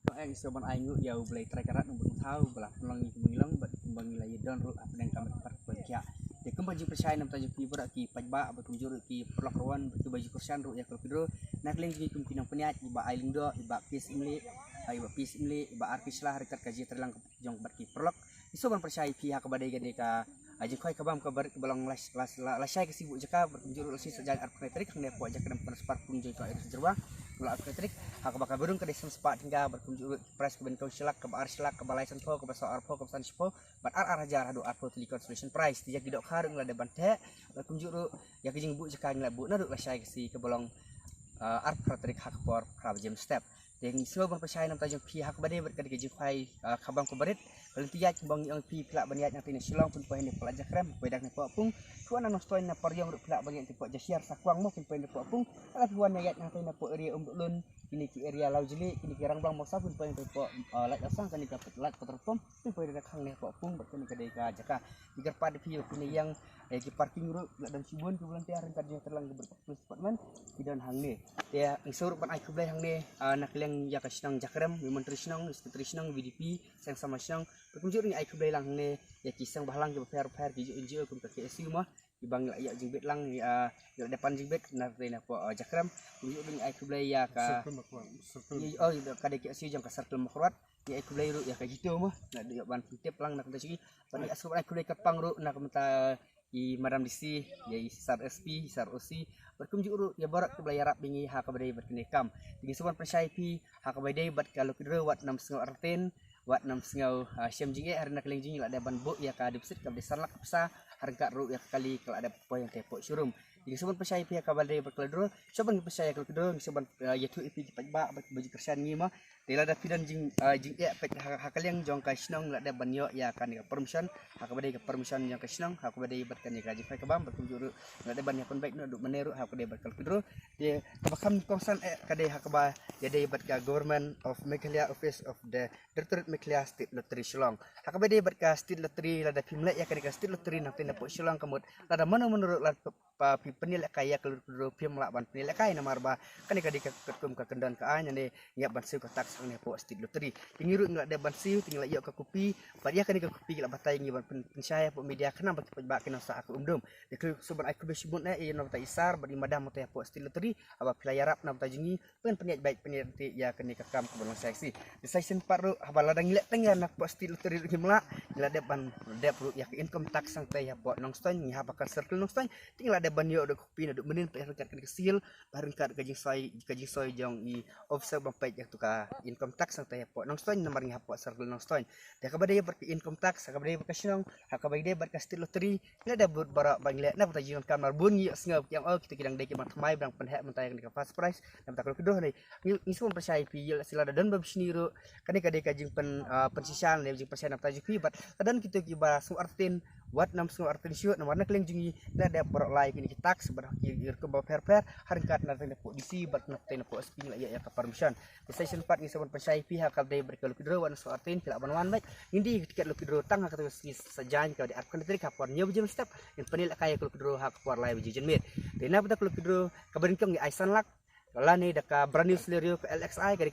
Ang isoban ayu ya ulay trekarat nubun tahu belah pelangi kemilang bat kembang lagi don ru apa dan kamar part kerja. Ya kembali percaya nam tajuk ki berak ki pajba betul juru ki perlakuan betul baju kursan ru ya kalau nak leng ki kumkinang peniat iba ailing do iba pis imli iba artis lah rekat kaji terlang jong berki perlok isoban percaya pihak kepada gede ka aja koi kabam kabar kebalang lasai kesibuk jaka berkunjung lesi sejak arketerik hang depo aja kedam perspat pun joy ka jerwa mula arketerik hak bakal burung ke desa sepat hingga berkunjung pres keben kau silak ke bar silak ke balai sanpo ke basar arpo ke pesan sipo bar ajar hadu arpo tuli consolation prize dia gidok harung la deban te berkunjung ya kejing bu jaka ngla bu nadu lasai kesi kebalang arketerik hak por krab jam step yang semua bang percaya nam tajung pihak badai berkali kejing fai kabang kubarit kalau tiap bang yang pi pelak baniat yang tina silong pun poin pelak jakrem bedak ne pung tuan anos toin na pariang ruk pelak baniat ti pok jasiar sakwang mo pun poin pung ala tuan ayat yang tina pok area lun kini ki area lau jeli kini ki rang bang moksa pun poin pok lak asang kini ka lak peterpom pun poin dak hang ne pung berkini kedai ka jaka digar pad pi kini yang ki parking ruk dan sibun tu bulan tiar kan terlang berpus spotman kidan hang ne ya isur pan ai kublai hang ne nak leng ya ka sinang jakrem menteri sinang istri sinang VDP sang sama sinang berkunjung ni ai kublai lang ne ya kisang bahlang ke fair ki NGO kum ka KSU mah ibang ya jingbet lang ya depan jingbet na rena po jakrem kunjung ni ai kublai ya ka oh ka KSU jang ka circle makrat ya ai kublai ru ya ka gitu mah na ban tip lang nak sigi pan asu ai kublai ka pang ru nak mata i madam DC ya sar SP sar OC berkunjung ru ya barak kublai yarap bingi ha ka badai berkenekam tinggi suban persai pi ha ka badai bat kalau kidro wat 6 arten wat 6 syam jinge harna keling jingi la ban bu ya ka dipsit ka besar lak psa harga ru ya kali kalau ada po yang tepok syurum tinggi suban persai pi ha ka badai berkeladro suban persai kalau kidro suban ya tu ipi pajba baju kersan ngi ma tela da pidan jing ya hakaliang jong ka snong la da banyo ya kan ka permission hakabade ka permission yang ka snong hakabade bat kan ka jifai ka bam berkunjuru la da ban ya kon baik no du meneru hakabade bat kalpidro de tabakam kongsan kade hakaba ya de bat ka government of Meghalaya office of the Directorate Meghalaya State Lottery Shillong hakabade bat ka state lottery la da pimle ya kan ka state lottery na tina po Shillong kamut la da mana menurut la pa penilai kaya kalpidro pim la ban penilai kaya na marba kan ka di ka ketum ka kendan ka anya ne ya ban su ka tak sang ne po state lottery tingiru ngla de ban siu tingla yok ka kopi paria kan ka kopi la batai ngi ban pensaya po media kana ba ba kena sa aku umdum de ku soban aku be sibut na e no ta isar badi madam ta po state lottery aba pilayarap na ta jingi pen peniat baik peniat ya kene ka kam ke bolong seksi di season paru habala dang lek tengya nak po state lottery ri mla ngla de ban de pro ya income tax sang ta ya po nong ston nya ha bakal circle nong ston tingla de ban yo de kopi na du menin pe rekat ke sil bareng kat gaji soy jong i offset bang pe ya tu ka income tax sang taya po nong stoin nomor nga po circle nong stoin dia kabade ber income tax kabade ber kasinong kabade ber ka state lottery ila da bud bara bangle na pata jion kamar bunyi sngap yang kita kidang deke mat mai bang penhek mentayang ka fast price nam takol kedoh ni ngisum persai pi sila da dan babsniru kane kade kajing pensisan le jing persen nam tajuk pi bat kadan kita ki bara su artin wat nam su artin syut nam warna kleng jingi la da borok lai kini tax ber ki ke ba fair harkat na tene po disi bat na tene po sping la ya ka permission season 4 ni sabon persai pi kabdai berkeluk hidro wan so artin pila banwan baik indi tiket luk hidro tang ka sajan ka di arkon trik kapor nyob jam step in penil kaya keluk hidro hak por lai bijen mit dina bata keluk hidro kaberingkong di aisan lak kala ni daka brandnew Celerio ke LXI kali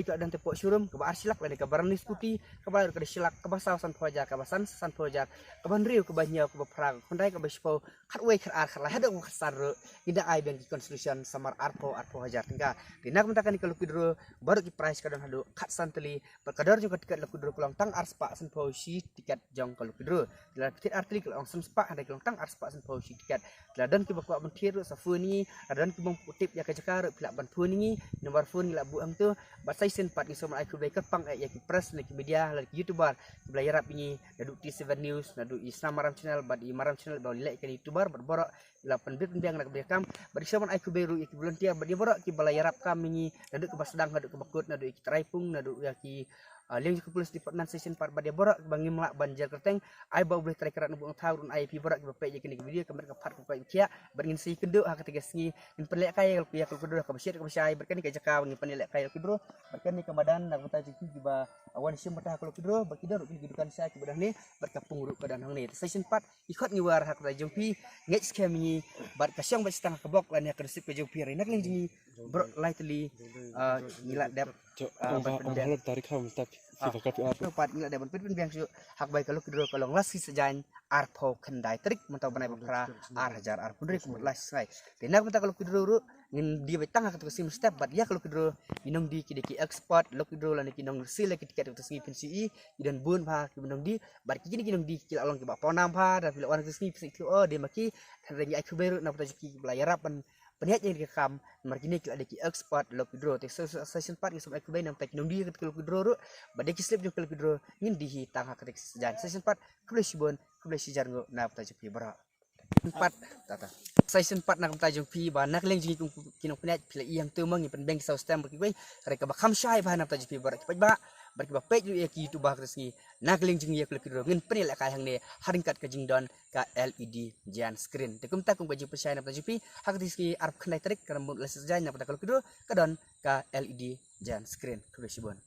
ka dan tepok showroom ke bar silak lani ka brandnew putih ke bar ka silak ke basau san poja ka basan san poja ke banriu ke banyo ke bapra kondai ka baspo khatway khar khar hada ko khasar inda ai ben construction samar arpo hajar tingga dinak mentakan ka lukidro baru ki price ka dan hadu khat santeli perkadar juga tiket lukidro kulang tang arspa san posi tiket jong ka lukidro la tiket artli kulang san spa hada kulang tang arspa san posi tiket la dan ki bakwa mentir sa funi dan ki bang putip ya ka pila ban phone ni nomor phone la buang tu bat season 4 ni sama aku baik pang ya ki press ni ki media la ki youtuber belayar ini nadu T7 news nadu Islam Maram channel bad Maram channel ba lek ka youtuber berborok la penbit biang nak bekam bad sama aku beru ki volunteer bad borok ki belayar kami ni nadu ke basdang nadu ke bakut nadu ki traipung nadu ya ki leng ke police department season 4 bad borok bangi melak banjar kerteng ai ba boleh tracker nak buang tahun ai pi borok ki bapak kini video kamera ke part ko kia berngin si keduk ha ketiga sengi in pelek kaya ya keduk ka besyir ka besyai berkani ka jaka bangi penilek kaya kidro berkani ka badan nak uta jiki ba awan sim mata kalau kidro bakidar ki gidukan saya ki badah ni berkapung ruk ka dan hang ni season 4 ikut ngiwar hak da jumpi ngej skemi bar kasyang ba setengah kebok lan ya kersip ke jumpi nak leng jingi bro lightly ngila dep Ang tarik ham tapi sifat kapi apa? pat ngila dep pin biang su hak baik kalau kidro kalau nglasi sejan arpo kendai trik mentau banai bakra hajar pundri kumut las sai tenak menta kalau kidro ru ngin dia betang hak sim step bat ya kalau kidro minong di kideki export lo kidro lan kinong sile kidiket tu singi pensi dan bun pha kinong di bat kini kinong di kila along ke bak ponam pha dan bila wan singi pensi oh de maki rengi ai kuberu na pata juki belayarapan peniat yang direkam margini kila deki export lo kidro te session part ngisum ai kubai nam tak kinong di kalau kidro ru badek slip jo kalau kidro ngin di hitang hak ketik sejan session part kuble sibon kuble sijar ngo na pata juki bara empat tata season 4 nak tajung pi ba nak leng jingi kinong peniat pila yang tu mangi pen bank sau stem berkibai reka ba kham shai ba nak tajung pi bara kipai ba berkiba page lu ki tu ba kreski nak leng jingi yak lekiro ngin penil ka hang ne haringkat ka jingdon ka LED jan screen tekum ta kum baju persai nak tajung pi hak diski arp khnai tarik karam les jan nak ta kalau kedua kadon ka LED jan screen kubesibon